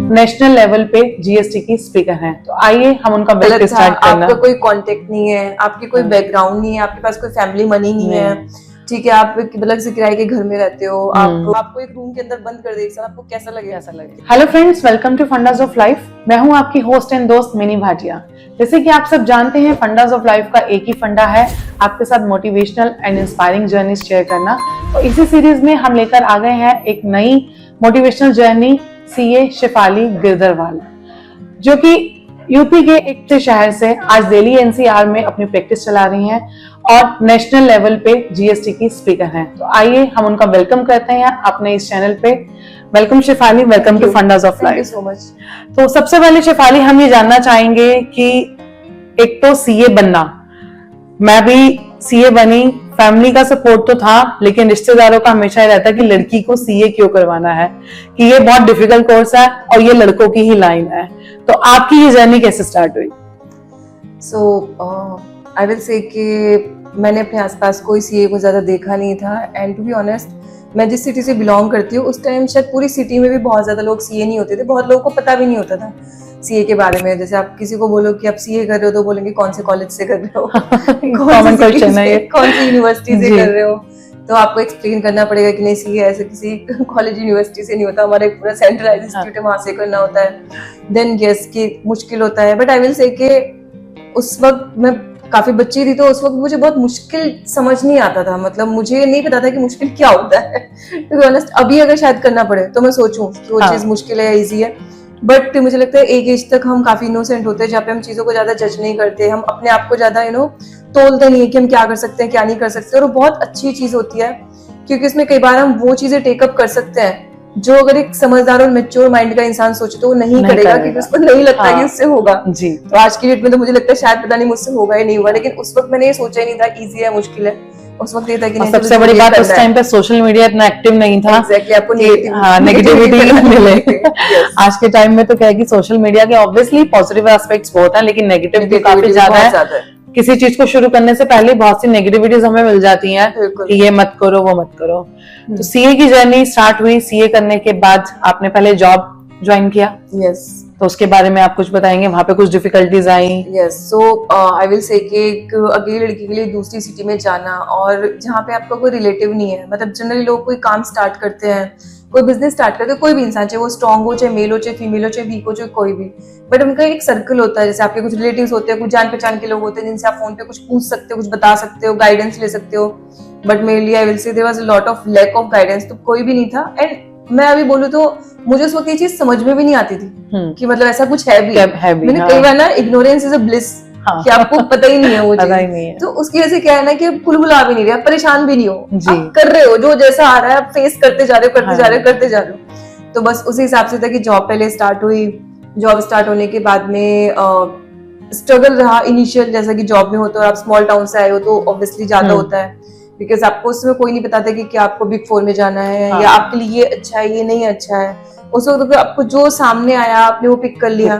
National level पे GST की speaker हैं। तो आइए हम उनका बिल्कुल स्टार्ट करना। आपका कोई कांटेक्ट नहीं है, आपकी कोई बैकग्राउंड नहीं है, आपके पास कोई फैमिली मनी नहीं है, ठीक है, आप अलग से किराए के घर में रहते हो, आपको एक रूम के अंदर बंद कर दे, आपको कैसा लगे? Hello friends, welcome to fundas of life. मैं हूं आपकी होस्ट एंड दोस्त मिनी भाटिया। जैसे कि आप सब जानते हैं, फंडास ऑफ लाइफ का एक ही फंडा है, आपके साथ motivational and inspiring journey share करना। तो इसी सीरीज में हम लेकर आ गए हैं एक नई motivational journey CA Shefali Girdharwal, जो कि यूपी के एक शहर से आज दिल्ली एनसीआर में अपनी प्रैक्टिस चला रही हैं और नेशनल लेवल पे जीएसटी की स्पीकर हैं। तो आइए हम उनका वेलकम करते हैं अपने इस चैनल पे। Welcome Shefali, welcome to fundas of life. So much. तो सबसे पहले शेफाली, हम ये जानना चाहेंगे कि एक तो सीए बनना, मैं भी सीए बनी, फैमिली का सपोर्ट तो था, लेकिन रिश्तेदारों का हमेशा ही रहता है कि लड़की को सीए क्यों करवाना है, कि ये बहुत डिफिकल्ट कोर्स है और ये लड़कों की ही लाइन है। तो आपकी ये जर्नी कैसे स्टार्ट हुई? आई विल से कि मैंने अपने आसपास कोई सीए को ज्यादा देखा नहीं था, एंड टू बी ऑनेस्ट, मैं जिस सिटी से बिलोंग करती हूँ उस टाइम शायद पूरी सिटी में भी बहुत ज्यादा लोग सीए नहीं होते थे, बहुत लोगों को पता भी नहीं होता था सीए के बारे में। जैसे आप किसी को बोलो कि आप सीए कर रहे हो तो बोलेंगे कौन से कॉलेज से कर रहे हो, कॉमन क्वेश्चन है ये, कौन सी यूनिवर्सिटी से कर रहे हो। तो आपको एक्सप्लेन करना पड़ेगा कि नहीं, सीए ऐसे किसी कॉलेज यूनिवर्सिटी से नहीं होता, हमारा एक पूरा सेंट्रलाइज इंस्टीट्यूट है, वहां से करना होता है। देन यस कि मुश्किल होता है, बट आई विल से कि उस वक्त मैं काफी बच्ची थी, तो उस वक्त मुझे बहुत मुश्किल समझ नहीं आता था, मतलब मुझे नहीं पता था कि मुश्किल क्या होता है। टू बी ऑनेस्ट, अभी अगर शायद करना पड़े तो मैं सोचूं कि वो चीज मुश्किल है या इजी है, बट मुझे लगता है एक एज तक हम काफी इनोसेंट होते हैं, जहाँ पे हम चीजों को ज्यादा जज नहीं करते, हम अपने आप को ज्यादा तोलते नहीं है कि हम क्या कर सकते हैं क्या नहीं कर सकते। और वो बहुत अच्छी चीज होती है, क्योंकि उसमें कई बार हम वो चीजें टेकअप कर सकते हैं जो अगर एक समझदार और मैच्योर माइंड का इंसान सोचे तो वो नहीं करेगा, क्योंकि उसको नहीं लगता कि उससे होगा जी। तो आज की डेट में तो मुझे लगता है शायद पता नहीं मुझसे होगा ही नहीं होगा, लेकिन उस वक्त मैंने ये सोचा ही नहीं था इजी है मुश्किल है। उस वक्त ये था कि नहीं, सबसे बड़ी बात उस टाइम पे सोशल मीडिया इतना एक्टिव नहीं था, आपको नेगेटिविटी मिले। आज के टाइम में तो क्या है कि सोशल मीडिया के ऑब्वियसली पॉजिटिव एस्पेक्ट्स बहुत हैं, लेकिन नेगेटिव भी काफी ज्यादा है। किसी चीज को शुरू करने से पहले बहुत सी नेगेटिविटीज हमें मिल जाती हैं कि ये मत करो वो मत करो। तो सीए की जर्नी स्टार्ट हुई, सीए करने के बाद आपने पहले जॉब ज्वाइन किया। यस। तो उसके बारे में आप कुछ बताएंगे, वहां पे कुछ difficulties I? Yes, so I will से कि एक अकेली लड़की के लिए दूसरी सिटी में जाना, और जहाँ पे आपका कोई रिलेटिव नहीं है, मतलब जनरली लोग कोई काम स्टार्ट करते हैं, कोई बिजनेस स्टार्ट करते हैं, कोई भी इंसान, चाहे वो स्ट्रांग हो, चाहे मेल हो, चाहे फीमेल हो, चाहे वीक हो, चाहे कोई भी, बट उनका एक सर्कल होता है। जैसे आपके कुछ रिलेटिव्स होते हैं, कुछ जान पहचान के लोग होते हैं जिनसे आप फोन पे कुछ पूछ सकते हो, कुछ बता सकते हो, गाइडेंस ले सकते हो। But mainly I will say there was a lot of lack of guidance, तो कोई भी नहीं था। एंड मैं अभी बोलूँ तो मुझे उस वक्त ये चीज समझ में भी नहीं आती थी कि मतलब ऐसा कुछ है भी। मैंने कई बार ना, इग्नोरेंस इज अ ब्लिस, कि आपको पता ही नहीं है वो चीज। तो उसकी वजह से क्या है ना कि कुलबुला भी नहीं रहे, परेशान भी नहीं हो, आप कर रहे हो, जो जैसा आ रहा है आप फेस करते जा रहे हो, करते जा रहे हो, करते जा रहे हो। तो बस उसी हिसाब से था कि जॉब पहले स्टार्ट हुई। जॉब स्टार्ट होने के बाद में स्ट्रगल रहा इनिशियल, जैसा कि जॉब में होता है, आप स्मॉल टाउन से आए हो तो ऑब्वियसली ज्यादा होता है, बिकॉज आपको उसमें कोई नहीं बताता कि क्या आपको बिग 4 में जाना है या आपके लिए ये अच्छा है ये नहीं अच्छा है। उस वक्त तो आपको जो सामने आया आपने वो पिक कर लिया।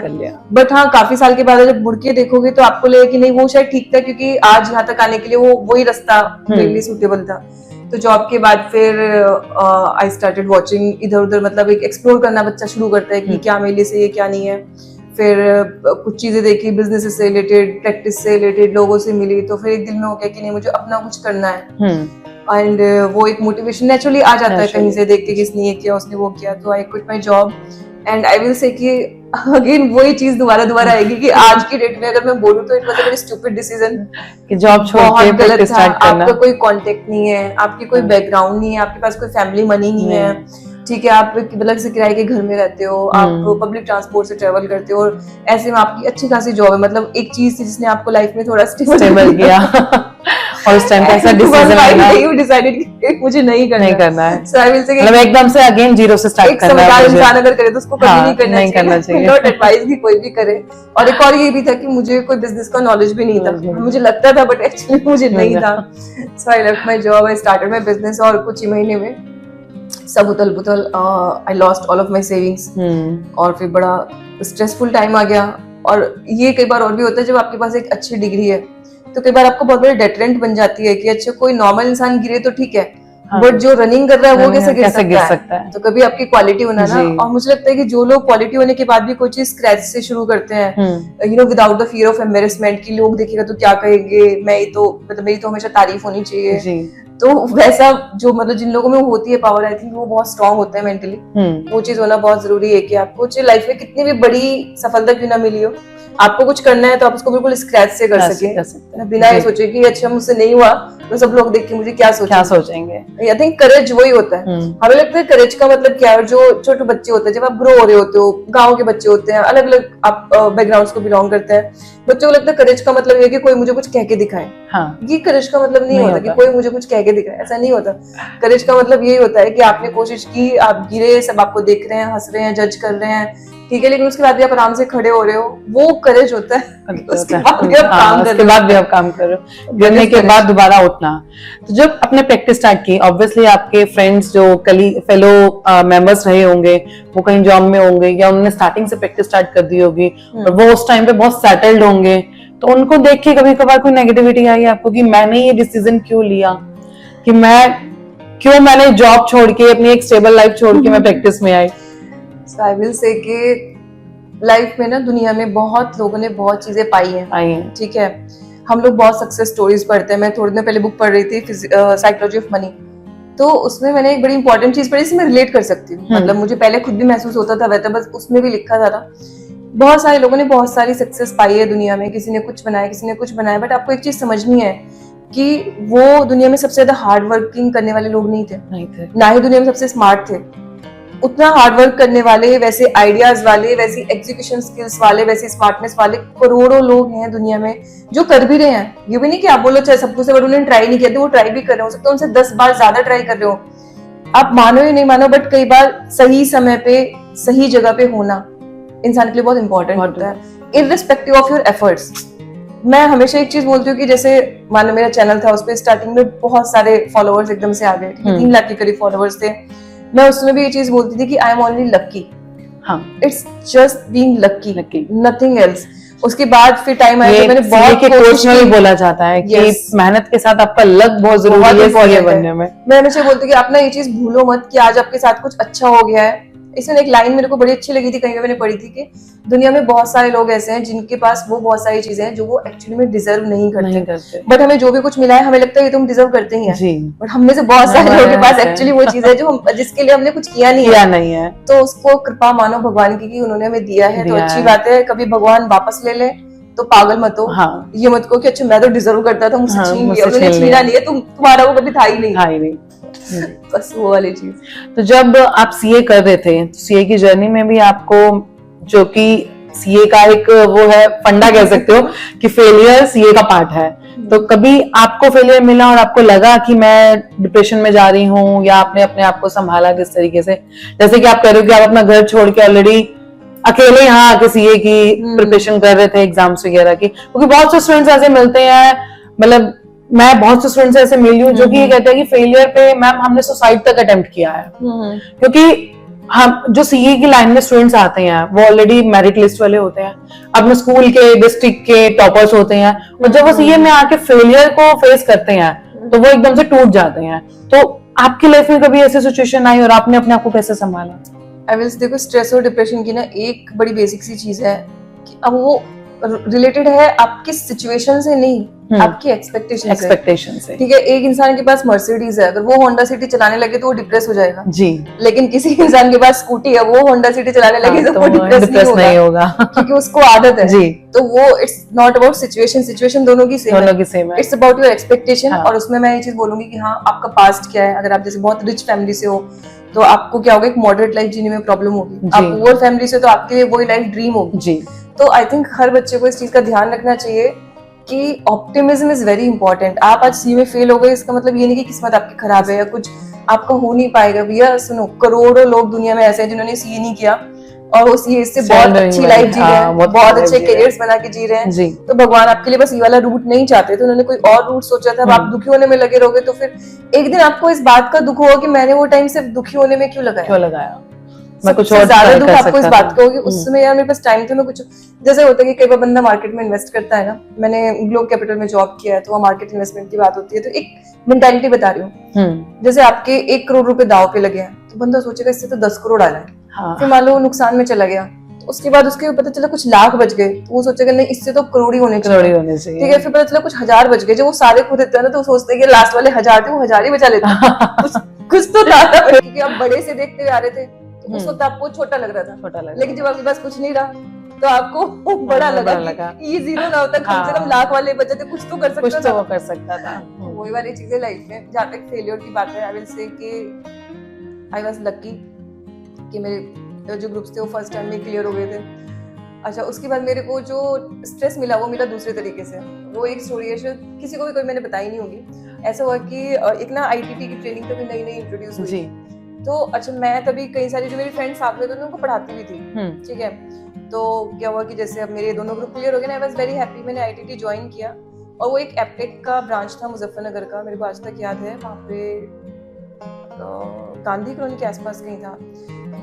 बट हाँ, काफी साल के बाद जब मुड़ के देखोगे तो आपको लगे कि नहीं, वो शायद ठीक था, क्योंकि आज यहाँ तक आने के लिए वो वही रास्ता मेरे लिए सूटेबल था। तो जॉब के बाद फिर आई स्टार्टेड वॉचिंग इधर उधर, मतलब एक एक्सप्लोर करना बच्चा शुरू करता है कि क्या मेरे लिए सही है क्या नहीं है। फिर कुछ चीजें देखी, बिजनेस से रिलेटेड, प्रैक्टिस से रिलेटेड, लोगों से मिली, तो फिर एक दिल में हो गया कि नहीं, मुझे अपना कुछ करना है। एंड वो एक मोटिवेशन नेचुरली आ जाता है कहीं से देख के, किसने ये किया उसने वो किया। तो I quit my job, and I will से कि अगेन वही चीज दोबारा आएगी कि आज की डेट में अगर मैं बोलूं तो it was a very stupid decision कि जॉब छोड़ के गलत था। आपका कोई कांटेक्ट नहीं है, आपकी कोई बैकग्राउंड नहीं है, आपके पास कोई फैमिली मनी नहीं है, ठीक है, आप अलग से किराए के घर में रहते हो, आप पब्लिक ट्रांसपोर्ट से ट्रेवल करते हो, और ऐसे में आपकी अच्छी खासी जॉब है, मतलब एक चीज थी जिसने आपको लाइफ में थोड़ा स्टेबल किया। और उस टाइम पे ऐसा डिसाइडेड कि मुझे नहीं करना है। सो आई विल से मतलब एकदम से अगेन जीरो से स्टार्ट करना है। समझदार इंसान अगर करे तो उसको कभी नहीं करना चाहिए। नॉट एडवाइस कि कोई भी करे। और एक और ये भी था कि मुझे कोई बिजनेस का नॉलेज भी नहीं था, मुझे लगता था बट एक्चुअली मुझे नहीं था। So I left my job, I started my business, और कुछ ही महीने में सब उथल पुथल, I lost all of my savings, और फिर बड़ा स्ट्रेसफुल टाइम आ गया। और ये कई बार और भी होता है, जब आपके पास एक अच्छी डिग्री है तो कई बार आपको बहुत बड़ी डेटरेंट बन जाती है कि अच्छा कोई नॉर्मल इंसान गिरे तो ठीक है, हाँ। बट जो रनिंग कर रहा है वो कैसे गिर सकता सकता है? है? तो कभी आपकी क्वालिटी होना ना, जी। और मुझे लगता है कि जो लोग क्वालिटी होने के बाद भी कोई चीज स्क्रैच से शुरू करते हैं, you know, without the fear of embarrassment कि लोग देखेगा तो क्या कहेंगे, मैं ही तो मतलब मेरी तो हमेशा तारीफ होनी चाहिए जी। तो वैसा जो मतलब जिन लोगों में होती है पावर, आई थिंक वो बहुत स्ट्रांग होते हैं मेंटली। वो चीज होना बहुत जरूरी है कि आपको चाहे लाइफ में कितनी भी बड़ी सफलता क्यों ना मिली हो, आपको कुछ करना है तो आप उसको बिल्कुल स्क्रैच से कर सके, बिना ये सोचे कि अच्छा मुझसे नहीं हुआ तो सब लोग देख के मुझे क्या सोचेंगे। आई थिंक करेज वही होता है। हमें लगता है करेज का मतलब क्या है, जो छोटे बच्चे होते हैं जब आप ग्रो हो रहे होते हो, गाँव के बच्चे होते हैं, अलग अलग आप बैकग्राउंड को बिलोंग करते हैं, बच्चों को लगता है करेज का मतलब ये कि कोई मुझे कुछ कह के दिखाए। ये करेज का मतलब नहीं होता कि कोई मुझे कुछ कह के दिखाए, ऐसा नहीं होता। करेज का मतलब यही होता है कि आपने कोशिश की, आप गिरे, सब आपको देख रहे हैं, हंस रहे हैं, जज कर रहे हैं, ठीक है, लेकिन उसके बाद भी आप आराम से खड़े हो रहे हो, वो करेज होता है। उसके बाद भी आप काम कर रहे हो, गिरने के बाद दोबारा उठना। तो जब अपने प्रैक्टिस स्टार्ट की, ऑब्वियसली आपके फ्रेंड्स जो फेलो मेंबर्स रहे होंगे वो कहीं जॉब में होंगे या उन्होंने स्टार्टिंग से प्रैक्टिस स्टार्ट कर दी होगी और वो उस टाइम पे बहुत सेटल्ड होंगे, तो उनको देख के कभी कभार कोई नेगेटिविटी आई आपको कि मैंने ये डिसीजन क्यों लिया, कि मैंने जॉब छोड़ के अपनी एक स्टेबल लाइफ छोड़ के मैं प्रैक्टिस में आई? So I will say कि लाइफ में ना दुनिया में बहुत लोगों ने बहुत चीजें पाई हैं, ठीक है। हम लोग बहुत सक्सेस स्टोरीज पढ़ते हैं। मैं थोड़ी दिन पहले बुक पढ़ रही थी साइकोलॉजी ऑफ मनी, तो उसमें मैंने एक बड़ी इंपॉर्टेंट चीज पढ़ी जिससे मैं रिलेट कर सकती हूँ। मतलब मुझे पहले खुद भी महसूस होता था वैसे, बस उसमें भी लिखा था बहुत सारे लोगों ने बहुत सारी सक्सेस पाई है दुनिया में, किसी ने कुछ बनाया, किसी ने कुछ बनाया, बट आपको एक चीज समझनी है कि वो दुनिया में सबसे ज्यादा हार्ड वर्किंग करने वाले लोग नहीं थे, ना ही दुनिया में सबसे स्मार्ट थे। उतना हार्ड वर्क करने वाले, वैसे आइडियाज वाले, वैसी एग्जीक्यूशन स्किल्स वाले, वैसी स्मार्टनेस वाले करोड़ों लोग हैं दुनिया में जो कर भी रहे हैं। ये भी नहीं कि आप बोलो चाहे सब कुछ, उन्होंने ट्राई नहीं किया तो वो ट्राई भी कर रहे हो सकता है उनसे 10 बार ज्यादा ट्राई कर रहे हो। आप मानो या नहीं मानो, बट कई बार सही समय पे सही जगह पे होना इंसान के लिए बहुत इंपॉर्टेंट होता है, इररिस्पेक्टिव ऑफ योर एफर्ट्स। मैं हमेशा एक चीज बोलती हूँ कि जैसे मान लो मेरा चैनल था, उस पर स्टार्टिंग में बहुत सारे फॉलोअर्स एकदम से आ गए, 3 लाख के करीब फॉलोअर्स थे। मैं उसमें भी ये चीज बोलती थी कि I am only lucky, it's just being lucky, nothing else. उसके बाद फिर टाइम आया जब मैंने बहुत कोशिश की, बोला जाता है कि मेहनत के साथ आपका लक बहुत जरूरी है बनने में। मैं हमेशा बोलती हूँ कि आप ना ये चीज भूलो मत कि आज आपके साथ कुछ अच्छा हो गया है। इसमें एक लाइन मेरे को बड़ी अच्छी लगी थी, कहीं मैंने पढ़ी थी कि दुनिया में बहुत सारे लोग ऐसे हैं जिनके पास वो बहुत सारी चीजें हैं जो वो एक्चुअली में डिजर्व नहीं करते, बट हमें जो भी कुछ मिला है हमें लगता है ये तुम डिजर्व करते ही हैं, बट हम में से बहुत सारे लोगों के पास एक्चुअली वो चीज है जो हम जिसके लिए हमने कुछ किया नहीं है। तो उसको कृपा मानो भगवान की कि उन्होंने हमें दिया है, तो अच्छी बात है। कभी भगवान वापस ले ले तो पागल मत हो, ये मत कहो कि अच्छा मैं तो डिजर्व करता था, मुझसे छीन लिया, उन्होंने छीना नहीं है, तुम्हारा वो कभी था ही नहीं। बस वो वाली चीज। तो जब आप सीए कर रहे थे, तो सीए की जर्नी में भी आपको, जो कि सीए का एक वो है फंडा कह सकते हो कि फेलियर सीए का पार्ट है, तो कभी आपको फेलियर मिला और आपको लगा कि मैं डिप्रेशन में जा रही हूँ, या आपने अपने आप को संभाला किस तरीके से? जैसे कि आप कह रहे हो कि आप अपना घर छोड़ के ऑलरेडी अकेले यहाँ आके सीए की प्रिपरेशन कर रहे थे, एग्जाम्स वगैरह की, क्योंकि बहुत से स्टूडेंट्स ऐसे मिलते हैं, मतलब मैं बहुत से स्टूडेंट्स ऐसे मिली हूँ जो कि ये कहते हैं कि फेलियर पे मैम हमने सुसाइड तक अटेम्प्ट किया है, क्योंकि हम जो सीए की लाइन में स्टूडेंट्स आते हैं वो ऑलरेडी मेरिट लिस्ट वाले होते हैं, अपने स्कूल के, डिस्ट्रिक्ट के टॉपर्स होते हैं, और जब वो सीए में आके फेलियर को फेस करते हैं तो वो एकदम से टूट जाते हैं। तो आपकी लाइफ में कभी ऐसी सिचुएशन आई और आपने अपने आप को कैसे संभाला? आई विल देखो, स्ट्रेस और डिप्रेशन की ना एक बड़ी बेसिक सी चीज है कि अब वो रिलेटेड है आपकी सिचुएशन से नहीं, आपकी एक्सपेक्टेशन से। ठीक है, एक इंसान के पास मर्सिडीज है, अगर वो होंडा सिटी चलाने लगे तो वो डिप्रेस हो जाएगा जी, लेकिन किसी इंसान के पास स्कूटी है, वो होंडा सिटी चलाने लगे तो वो डिप्रेस नहीं होगा क्योंकि उसको आदत है जी। तो वो इट्स नॉट अबाउट सिचुएशन दोनों की सेम है, इट्स अबाउट योर एक्सपेक्टेशन। और उसमें मैं ये चीज बोलूंगी कि हाँ, आपका पास्ट क्या है। अगर आप जैसे बहुत रिच फैमिली से हो तो आपको क्या होगा, एक मॉडरेट लाइफ जीने में प्रॉब्लम होगी। आप पुअर फैमिली से तो आपके लिए वही लाइफ ड्रीम होगी जी। तो आई थिंक हर बच्चे को इस चीज का ध्यान रखना चाहिए कि ऑप्टिमिज्म इज वेरी इंपॉर्टेंट। आप आज सी में फेल हो गए, इसका मतलब ये नहीं कि किस्मत आपकी खराब है या कुछ आपका हो नहीं पाएगा। भैया सुनो, करोड़ों लोग दुनिया में ऐसे हैं जिन्होंने सी नहीं किया और वो सी से बहुत अच्छी लाइफ जी रहे हैं, बहुत अच्छे करियर्स बना के जी रहे हैं। तो भगवान आपके लिए बस ये वाला रूट नहीं चाहते, तो उन्होंने कोई और रूट सोचा था। अब आप दुखी होने में लगे रहोगे तो फिर एक दिन आपको इस बात का दुख होगा कि मैंने वो टाइम सिर्फ दुखी होने में क्यों लगाया। कुछ सबसे और ज्यादा कर दुख आपको इस सकता बात था। का होगी उस समय यार मेरे पास टाइम था, मैं कुछ जैसे होता है कि कई बार बंदा मार्केट में इन्वेस्ट करता है ना, मैंने ग्लोब कैपिटल में जॉब किया है तो वहाँ मार्केट इन्वेस्टमेंट की बात होती है, तो एक मेंटालिटी बता रही हूँ, जैसे आपके 1 करोड़ रुपए दाव पे लगे हैं तो बंदा सोचेगा इससे तो 10 करोड़ आ रहा है, हाँ। फिर मान लो नुकसान में चला गया तो उसके बाद उसके पता चला कुछ लाख बच गए तो वो सोचेगा नहीं इससे तो करोड़ ही होने करोड़ ही चाहिए, होने चाहिए। ठीक है, फिर पता चला कुछ हजार बच गए, जब वो सारे खो देते हैं ना तो वो सोचते हैं कि लास्ट वाले 1000 थे वो 1000 ही बचा लेते हैं। कुछ तो था क्योंकि आप बड़े से देखते हुए आ रहे थे तो उस वक्त आपको छोटा लग रहा था, छोटा लगा। लेकिन जब आपके पास कुछ नहीं रहा तो आपको बड़ा लगा कि ये जीरो ना होता, कम से कम लाख वाले बचे थे, कुछ तो कर सकता था, कुछ तो कर सकता था। वही वाली चीजें लाइफ में। जहाँ तक फेलियर की बात है, आई विल से कि आई वाज लकी कि मेरे जो ग्रुप्स थे वो फर्स्ट टाइम में क्लियर हो गए थे। अच्छा, उसके बाद मेरे को जो स्ट्रेस मिला वो मिला दूसरे तरीके से। वो एक स्टोरी है, शायद किसी को भी कोई मैंने बताई नहीं होगी। ऐसा हुआ कि एक ना आईटीटी की ट्रेनिंग तभी नई नई इंट्रोड्यूस हुई, तो अच्छा मैं तभी कई सारी जो मेरी फ्रेंड्स साथ में थे उनको पढ़ाती भी थी, ठीक है। तो क्या हुआ कि जैसे अब मेरे दोनों ग्रुप क्लियर हो गए ना, आई वाज वेरी हैप्पी, मैंने आईटीटी ज्वाइन किया और वो एक एप्टेक का ब्रांच था मुजफ्फरनगर का, मेरे को आज तक याद है, वहाँ पे गांधी कॉलोनी के आसपास कहीं था।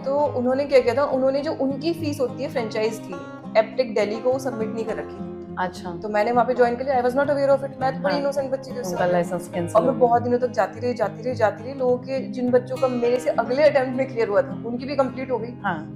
तो उन्होंने क्या किया था, उन्होंने जो उनकी फीस होती है फ्रेंचाइज की एप्टेक दिल्ली को सबमिट नहीं कर रखी। अच्छा, तो मैंने वहाँ पे ज्वाइन कर लिया, I was not aware of it, मैं तो बड़ी इनोसेंट बच्ची थी उस समय, और मैं बहुत दिनों तक जाती रही। लोगों के जिन बच्चों का मेरे से अगले अटेम्प्ट में क्लियर हुआ था उनकी भी कंप्लीट हो गई,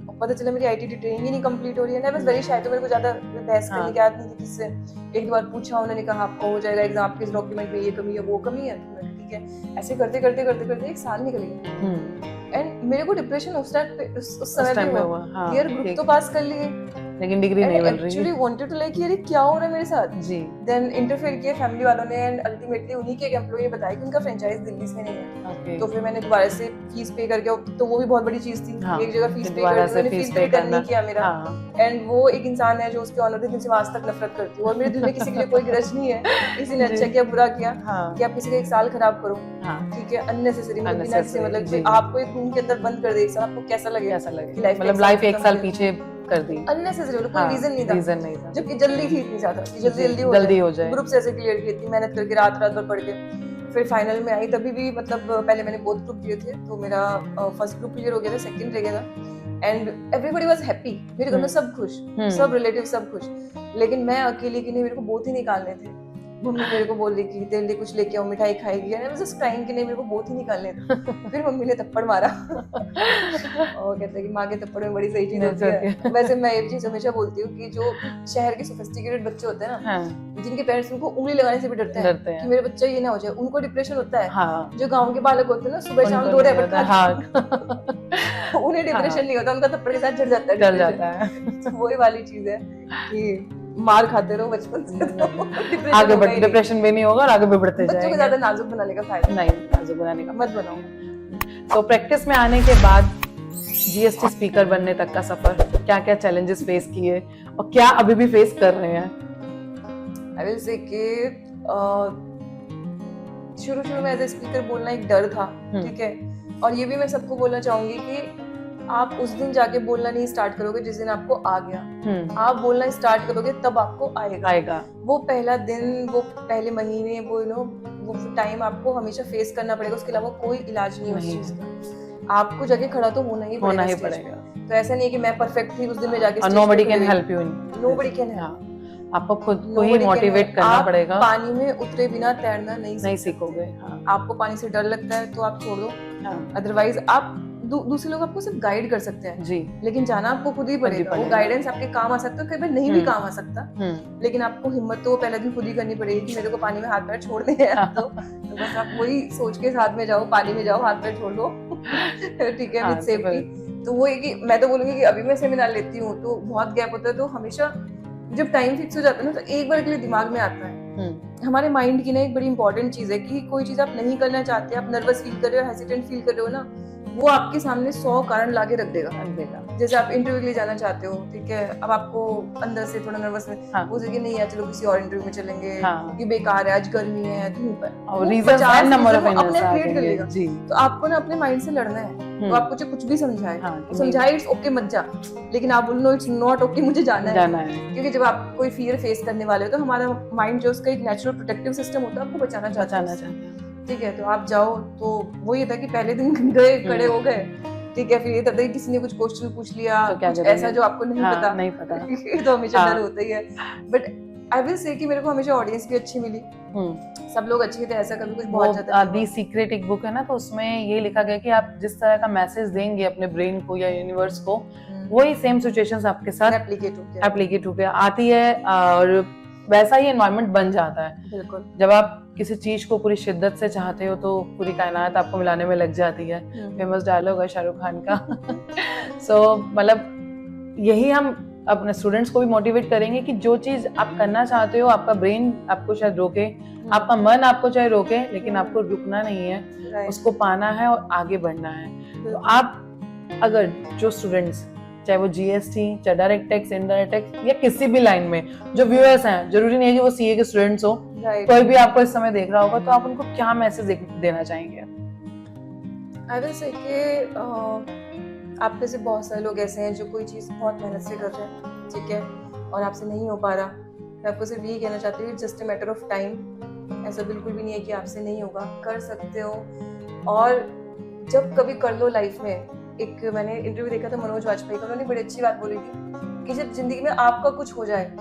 और पता चला मेरी आईटीटी ट्रेनिंग ही नहीं कंप्लीट हो रही है। आई वाज वेरी शाय, तो मेरे को ज्यादा बहस करने की आदत नहीं थी किससे। एक बार पूछा, उन्होंने कहा आपका हो जाएगा एग्जाम, आपके डॉक्यूमेंट में ये कमी है वो कमी है, तो ठीक है। ऐसे करते करते 1 साल निकल गया एंड मेरे को डिप्रेशन उस समय भी हुआ, यार ग्रुप तो पास कर लिए लेकिन डिग्री नहीं मिल रही। एक्चुअली वांटेड टू लाइक यार क्या हो रहा है मेरे साथ जी। देन इंटरफेयर किया फैमिली वालों ने एंड अल्टीमेटली उन्हीं के एक एम्प्लॉई ने बताया कि उनका फ्रेंचाइज दिल्ली से नहीं है। तो फिर मैंने दोबारा से फीस पे करके, तो वो भी बहुत बड़ी चीज थी, एक जगह फीस पे करके मैंने फीस पे करना किया मेरा। एंड वो एक इंसान है जो उसके ऑनर के दिल से आज तक नफरत करती हूँ, और मेरे दिल में किसी के लिए कोई ग्रज नहीं है, किसी ने अच्छा किया बुरा किया कि आप किसी का 1 साल खराब करो, ठीक है, अननेसेसरी, मतलब आपको एक रूम के अंदर बंद कर दे 1 साल, आपको कैसा लगेगा, मतलब लाइफ 1 साल पीछे कर दी, अननेसेसरी, कोई रीजन नहीं था, जबकि जल्दी थी इतनी ज्यादा कि जल्दी हो जाए। ग्रुप से ऐसे क्लियर की, इतनी मेहनत करके रात भर पढ़ के फिर फाइनल में आई, तभी भी मतलब पहले मैंने बोथ ग्रुप दिए थे, तो मेरा फर्स्ट ग्रुप क्लियर हो गया था, सेकंड रह गया था एंड एवरीबॉडी वाज हैप्पी, मेरे घर में सब खुश, सब रिलेटिव सब खुश, लेकिन मैं अकेली की नहीं, मेरे को बोथ ही निकालने थे। मम्मी मेरे को बोल रही कि तेरे लिए कुछ लेके आओ, मिठाई खाएगी, and I was just crying कि नहीं मेरे को बहुत ही निकालने थे। फिर मम्मी ने थप्पड़ मारा और कहते हैं कि माँ के थप्पड़ में बड़ी सही चीज होती है। वैसे मैं एक चीज हमेशा बोलती हूँ कि जो शहर के सोफिस्टिकेटेड बच्चे होते हैं ना, जिनके पेरेंट्स उनको उंगली लगाने से भी डरते हैं कि मेरे बच्चा ये ना हो जाए, उनको डिप्रेशन होता है। जो गाँव के बालक होते हैं ना, सुबह शाम 2 रैपट खाते, उन्हें डिप्रेशन नहीं होता, उनका थप्पड़ के साथ झड़ जाता है। तो वही वाली चीज है कि मार खाते रहो बचपन से, तो आगे बढ़ डिप्रेशन भी नहीं होगा और आगे भी बढ़ते जाएंगे। बच्चों को ज्यादा नाजुक बनाने का फायदा नहीं, नाजुक बनाने का मत बनाओ। तो प्रैक्टिस में आने के बाद जीएसटी स्पीकर बनने तक का सफर, क्या क्या चैलेंजेस फेस किए और क्या अभी भी फेस कर रहे हैं? आई विल से कि शुरू में एज ए स्पीकर बोलना एक डर था, ठीक है, और ये भी मैं सबको बोलना चाहूंगी कि आप उस दिन जाके बोलना नहीं स्टार्ट करोगे जिस दिन आपको आ गया। आप बोलना स्टार्ट करोगे तब आपको आएगा। वो पहला दिन, वो पहले महीने, वो टाइम आपको हमेशा फेस करना पड़ेगा, उसके अलावा कोई इलाज नहीं है उस चीज का। आपको जाके खड़ा तो होना ही पड़ेगा। तो ऐसा नहीं है कि मैं परफेक्ट थी उस दिन में जाके, nobody can help you, nobody can help, आपको खुद को ही मोटिवेट करना पड़ेगा। पानी में उतरे बिना तैरना नहीं सीखोगे। आपको पानी से डर लगता है तो आप छोड़ दो, अदरवाइज आप दूसरे लोग आपको सिर्फ गाइड कर सकते हैं जी, लेकिन जाना आपको खुद ही पड़ेगा। वो गाइडेंस आपके काम आ सकता है, कई बार नहीं भी काम आ सकता, लेकिन आपको हिम्मत तो पहले दिन खुद ही करनी पड़ेगी कि मेरे को पानी में हाथ पैर छोड़ने हैं। तो बस आप वही सोच के साथ में जाओ, पानी में जाओ, हाथ पैर छोड़ लो, ठीक है, विद सेफ्टी। तो वो है कि मैं तो बोलूंगी कि अभी मैं सेमिनार लेती हूँ तो बहुत गैप होता है, तो हमेशा जब टाइम फिक्स हो जाता है ना, तो एक बार के लिए दिमाग में आता है हमारे माइंड की ना एक बड़ी इंपॉर्टेंट चीज है कि कोई चीज आप नहीं करना चाहते, आप नर्वस फील कर रहे हो, हेसिटेंट फील कर रहे हो ना, वो आपके सामने 100 कारण लाके रख देगा। जैसे आप इंटरव्यू के लिए जाना चाहते हो, ठीक है, अब आपको अंदर से थोड़ा नर्वस वो कि नहीं यार चलो किसी और इंटरव्यू में चलेंगे, ये बेकार है, आज गर्मी है, धूप है, अपने क्रिएट कर लेगा। तो आपको ना अपने माइंड से लड़ना है, तो आपको जो कुछ भी समझाए इट्स ओके मत जा, लेकिन आप बोलो नो इट्स नॉट ओके, मुझे जाना है। क्योंकि जब आप कोई फियर फेस करने वाले हो तो हमारा माइंड जो उसका एक नेचुरल प्रोटेक्टिव सिस्टम होता है, आपको बचाना चाहता है, ठीक है। तो आप जाओ, तो वो ये था कि पहले दिन गए, खड़े हो गए, ठीक है, फिर ये तब तक किसी ने कुछ क्वेश्चन पूछ लिया, तो क्या कुछ करेंगे? ऐसा जो आपको नहीं हाँ, पता, नहीं पता। ये तो हमेशा हाँ। डर होता ही है। बट आई विल से कि मेरे को हमेशा ऑडियंस भी अच्छी मिली, सब लोग अच्छे थे, ऐसा कभी कुछ वो बहुत ज्यादा दी सीक्रेट एक बुक है ना, तो उसमें ये लिखा गया कि आप जिस तरह का मैसेज देंगे अपने ब्रेन को या यूनिवर्स को, वही सेम सिचुएशंस आपके साथ एप्लीकेट होकर आती है और वैसा ही एनवायरनमेंट बन जाता है। बिल्कुल। जब आप किसी चीज को पूरी शिद्दत से चाहते हो तो पूरी कायनात आपको मिलाने में लग जाती है। फेमस डायलॉग है शाहरुख खान का। सो मतलब यही हम अपने स्टूडेंट्स को भी मोटिवेट करेंगे कि जो चीज आप करना चाहते हो, आपका ब्रेन आपको शायद रोके, आपका मन आपको चाहे रोके, लेकिन आपको रुकना नहीं है, उसको पाना है और आगे बढ़ना है। तो आप अगर जो स्टूडेंट्स, चाहे वो जीएसटी, चाहे डायरेक्ट टैक्स, इनडायरेक्ट टैक्स या किसी भी लाइन में जो व्यूअर्स हैं, जरूरी नहीं है कि वो सीए के स्टूडेंट्स हो, कोई भी आपको इस समय देख रहा होगा, तो आप उनको क्या मैसेज देना चाहेंगे? आई विल से कि आप में से बहुत सारे लोग ऐसे हैं जो कोई चीज़ बहुत मेहनत से कर रहे हैं, ठीक है, और आपसे नहीं हो पा रहा। मैं आपको सिर्फ यही कहना चाहती हूँ, just a matter of time. ऐसा बिल्कुल भी नहीं है कि आपसे नहीं होगा, कर सकते हो। और जब कभी कर लो लाइफ में, एक मैंने इंटरव्यू देखा था मनोज वाजपेयी का, उन्होंने बड़ी अच्छी बात बोली थी कि जब जिंदगी में आपका कुछ हो जाए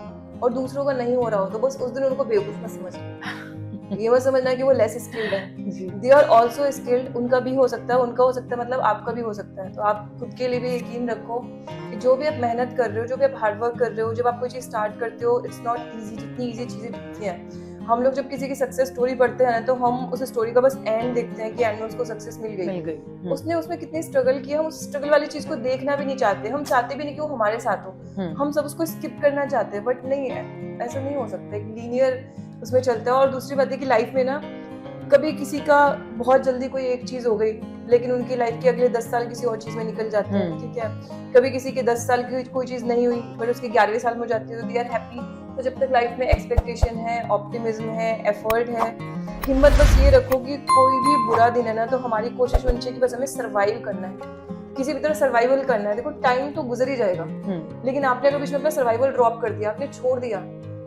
और दूसरों का नहीं हो रहा हो, तो बस उस दिन उनको बेवकूफ मत समझना। ये मत समझना कि वो लेस स्किल्ड है, दे आर ऑल्सो स्किल्ड। उनका भी हो सकता है, उनका हो सकता है, मतलब आपका भी हो सकता है। तो आप खुद के लिए भी यकीन रखो कि जो भी आप मेहनत कर रहे हो, जो भी आप हार्डवर्क कर रहे हो, जब आप कोई चीज स्टार्ट करते हो, इट्स नॉट ईजी। जितनी ईजी चीजें दिखती हैं, हम लोग जब किसी की सक्सेस स्टोरी पढ़ते हैं तो हम उस स्टोरी का बस एंड देखते हैं कि एंड में उसको सक्सेस मिल गई। उसने उसमें कितनी स्ट्रगल किया, हम उस स्ट्रगल वाली चीज को देखना भी नहीं चाहते। हम चाहते भी नहीं कि वो हमारे साथ हो, हम सब उसको स्किप करना चाहते हैं। बट नहीं है, ऐसा नहीं हो सकता। एक लीनियर उसमें चलता है। और दूसरी बात है कि लाइफ में ना, कभी किसी का बहुत जल्दी कोई एक चीज हो गई, लेकिन उनकी लाइफ के अगले 10 साल किसी और चीज में निकल जाते हैं, ठीक है। कभी किसी के 10 साल की कोई चीज नहीं हुई, बट उसके 11वें साल में हो जाती है, तो दे आर हैप्पी। तो जब तक लाइफ में एक्सपेक्टेशन है, ऑप्टिमिज्म है, एफर्ट है, हिम्मत, बस ये रखो कि कोई भी बुरा दिन है ना, तो हमारी कोशिश होनी चाहिए कि बस हमें सर्वाइव करना है, किसी भी तरह सर्वाइवल करना है। देखो टाइम तो गुजर ही जाएगा, लेकिन आपने अगर बीच में अपना सर्वाइवल ड्रॉप कर दिया, आपने छोड़ दिया,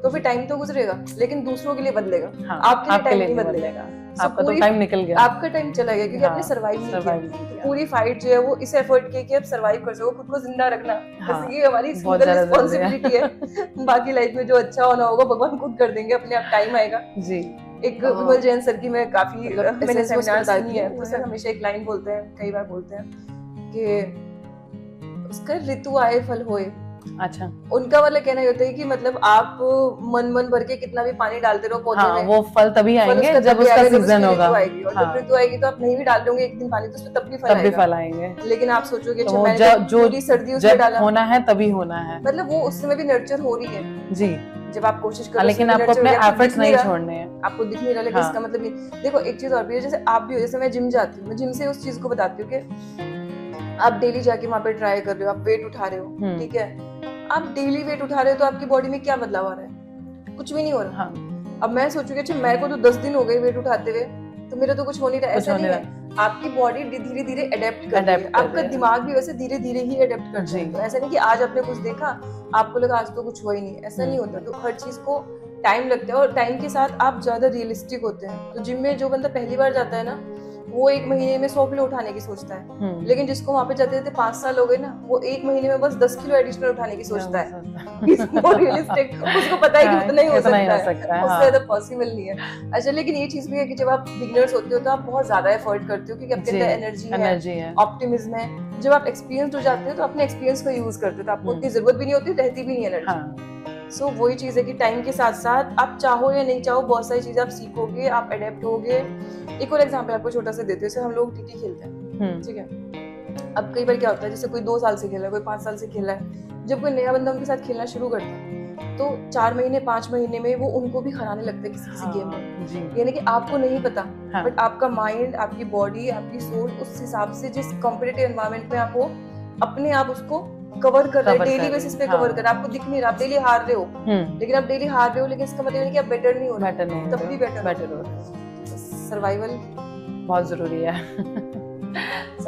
तो फिर टाइम तो गुजरेगा, लेकिन दूसरों के लिए बदलेगा। हाँ, आपके लिए टाइम नहीं बदलेगा। आपका तो टाइम निकल गया, आपका टाइम चला गया, क्योंकि आपने सर्वाइव नहीं किया। पूरी फाइट जो है वो इस एफर्ट की कि आप सर्वाइव कर सको, खुद को जिंदा रखना। बस ये हमारी सिंगल रिस्पांसिबिलिटी है। बाकी लाइफ में जो अच्छा होना होगा भगवान खुद कर देंगे, अपने आप टाइम आएगा जी। एक विमल जैन सर की मैं काफी मैंने सेमिनार सुनी है, तो सर हमेशा एक लाइन बोलते हैं, कई बार बोलते हैं कि उसका ऋतु आए फल होए। अच्छा, उनका मतलब कहना होता है कि मतलब आप मन भर के कितना भी पानी डालते रहो पौधे में, वो फल तभी आएंगे जब उसका सीजन होगा। और जब ऋतु आएगी तो आप नहीं भी डाल दोगे एक दिन पानी, तो उसमें तब भी फल आएंगे। लेकिन आप सोचोगे अच्छा मैंने जो सर्दी उसमें डाला, होना है तभी होना है, मतलब वो उस समय भी नर्चर हो रही है जी। जब आप कोशिश करो, लेकिन आपको अपने एफर्ट्स नहीं छोड़ने हैं, आपको दिख नहीं रहा, लेकिन इसका मतलब ये देखो। एक चीज और भी है, जैसे आप भी हो, जैसे मैं जिम जाती हूँ, मैं जिम से उस चीज को बताती हूँ कि आप डेली जाके वहां पे ट्राई कर रहे हो, आप वेट उठा रहे हो, ठीक है। आप डेली वेट उठा रहे हो तो आपकी बॉडी में क्या बदलाव आ रहा है? कुछ भी नहीं हो रहा। अब मैं सोचूंगी अच्छा मेरे को तो 10 दिन हो गए वेट उठाते हुए, तो मेरा तो कुछ हो नहीं रहा। ऐसा नहीं है, आपकी बॉडी धीरे धीरे अडेप्ट कर रही है, आपका दिमाग भी वैसे धीरे धीरे ही अडेप्ट करता है। तो ऐसा नहीं कि आज आपने कुछ देखा आपको लगा आज तो कुछ हुआ ही नहीं, ऐसा नहीं होता। तो हर चीज को टाइम लगता है, और टाइम के साथ आप ज्यादा रियलिस्टिक होते हैं। तो जिम में जो बंदा पहली बार जाता है ना, वो 1 महीने में 100 किलो उठाने की सोचता है, लेकिन जिसको वहां पे जाते जाते 5 साल हो गए ना, वो 1 महीने में बस 10 किलो एडिशनल उठाने की सोचता है। रियलिस्टिक, उसको पता है कि उतना ही हो सकता है, उससे ज्यादा पॉसिबल नहीं है। अच्छा, लेकिन ये चीज भी है कि जब आप बिगिनर्स होते हो तो आप बहुत ज्यादा एफर्ट करते हो, क्योंकि आपके अंदर एनर्जी है, ऑप्टिमिज्म है। जब आप एक्सपीरियंस हो जाते हो तो अपने एक्सपीरियंस को यूज करते हो, तो आपको उतनी जरूरत भी नहीं होती, रहती भी नहीं एनर्जी। सो वही चीज है कि टाइम के साथ साथ आप चाहो या नहीं चाहो, बहुत सारी चीजें आप सीखोगे, आप अडेप्ट होगे। एक और एग्जांपल आपको छोटा सा देते हैं, जैसे हम लोग टीटी खेलते हैं, ठीक है। अब कई बार क्या होता है, जैसे कोई 2 साल से खेला है, कोई 5 साल से खेला है, जब कोई नया बंदा उनके साथ खेलना शुरू करता है, तो 4 महीने 5 महीने में वो उनको भी हराने लगता है किसी गेम में। यानी कि आपको नहीं पता, बट आपका माइंड, आपकी बॉडी, आपकी सोल उस हिसाब से जिस कॉम्पिटिटिव एनवायरनमेंट में आप हो, अपने आप उसको कवर कर रहे हैं, डेली बेसिस पे कवर कर रहे हैं। आपको दिख नहीं रहा, आप डेली हार रहे हो, लेकिन आप डेली हार रहे हो, लेकिन इसका मतलब नहीं कि आप बेटर नहीं हो रहे, तब भी बेटर हो रहे। सर्वाइवल बहुत जरूरी है।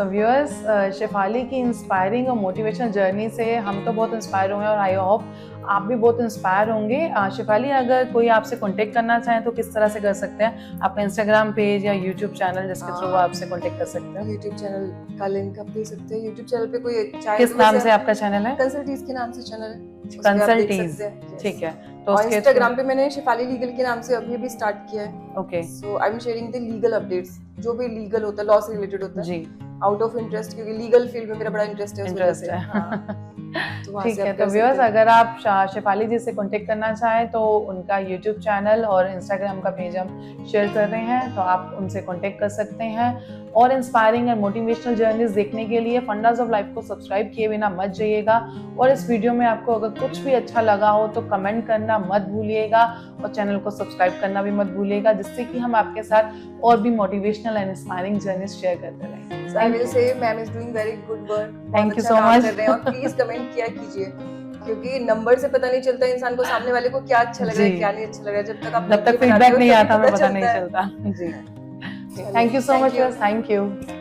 सो व्यूअर्स, शेफाली की इंस्पायरिंग और मोटिवेशनल जर्नी से हम तो बहुत इंस्पायर हुए हैं और आई होप आप भी बहुत इंस्पायर होंगे। शेफाली, अगर कोई आपसे कांटेक्ट करना चाहे तो किस तरह से कर सकते हैं? आपका इंस्टाग्राम पेज या यूट्यूब चैनल जिसके थ्रू वो आपसे कांटेक्ट कर सकते हैं? यूट्यूब चैनल का लिंक आप दे सकते हैं। यूट्यूब चैनल पे कोई चाहे किस नाम से आपका चैनल है? कंसल्टीज के नाम से चैनल है, उस पे आप देख कंसल्टीज, सकते हैं। Yes. ठीक है। तो और उसके इंस्टाग्राम पे मैंने शेफाली लीगल के नाम से अभी स्टार्ट किया है। Okay so I am sharing the legal updates, जो भी लीगल होता है, लॉ से रिलेटेड होता है, जी, आउट ऑफ इंटरेस्ट, क्योंकि लीगल फील्ड में मेरा बड़ा इंटरेस्ट है, उस वजह इंटरेस्ट से। है। हाँ। तो वहाँ ठीक से है। आप तो कर व्यूअर्स, सकते हैं। अगर आप शेफाली जी से कांटेक्ट करना चाहें तो उनका यूट्यूब चैनल और इंस्टाग्राम का पेज हम शेयर कर रहे हैं, तो आप उनसे कांटेक्ट कर सकते हैं। और इंस्पायरिंग और मोटिवेशनल जर्नीज देखने के लिए फंडास ऑफ लाइफ को सब्सक्राइब किए बिना मत जाइएगा। और इस वीडियो में आपको अगर कुछ भी अच्छा लगा हो तो कमेंट करना मत भूलिएगा और चैनल को सब्सक्राइब करना भी मत भूलिएगा, जिससे कि हम आपके साथ और भी motivational and inspiring journeys share करते रहें। I will say ma'am is doing very good work. Thank you so much. कर रहे हैं और प्लीज कमेंट किया कीजिए, क्योंकि नंबर से पता नहीं चलता इंसान को सामने वाले को क्या अच्छा लग रहा है, जी। क्या नहीं अच्छा लग रहा है। जब तक आप जब तक वीडियो बनाते फीडबैक हो, नहीं तभी आता हमें पता नहीं है। चलता। जी, चलिए, thank you so thank much, you. Thank you.